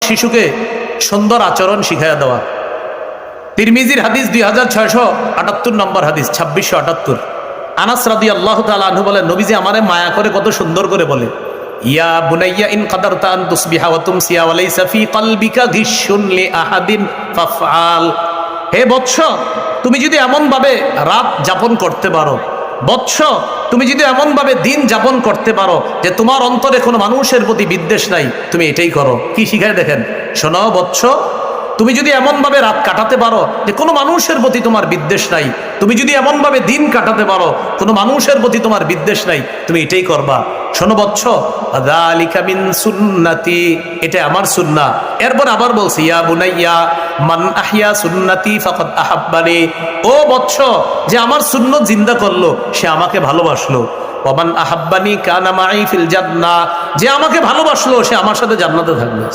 শিশুকে সুন্দর আচরণ শিখাইয়া দেওয়া। তিরমিজির হাদিস 2678 নম্বর হাদিস, 2678। আনাস রাদিয়াল্লাহু তাআলা আনহু বলেন, নবীজি আমারে মায়া করে কত সুন্দর করে বলে, ইয়া বুনাইয়া ইন কাদারতা আন তুসবিহা ওয়া তুমসিয়া ওয়া লাইসা ফি কলবিকা গিশুন লি আহাদিন ফাফআল। হে বৎস, তুমি যদি এমন ভাবে রাত যাপন করতে পারো, বৎস তুমি যদি এমন ভাবে দিন যাপন করতে পারো যে তোমার অন্তরে কোনো মানুষের প্রতি বিদ্বেষ নাই, তুমি এটাই করো। কি শিখায় দেখেন, শোনো বৎস, তুমি যদি এমন ভাবে রাত কাটাতে পারো যে কোনো মানুষের প্রতি তোমার বিদ্বেষ নাই, তুমি যদি এমন ভাবে দিন কাটাতে পারো কোনো মানুষের প্রতি তোমার বিদ্বেষ নাই, তুমি এটাই করবা। শোনো বৎস, যালিকা মিন সুন্নতি, এটা আমার সুন্নাহ। এরপর আবার বলছি, ইয়া বুনাইয়া মান আহইয়া সুন্নতি ফাকাদ আহাব্বানি, ও বৎস, যে আমার সুন্নাত জিন্দা করলো সে আমাকে ভালোবাসলো। ওয়া মান আহাব্বানি কানা মাই ফিল জান্নাহ, যে আমাকে ভালোবাসলো সে আমার সাথে জান্নাতে থাকবে।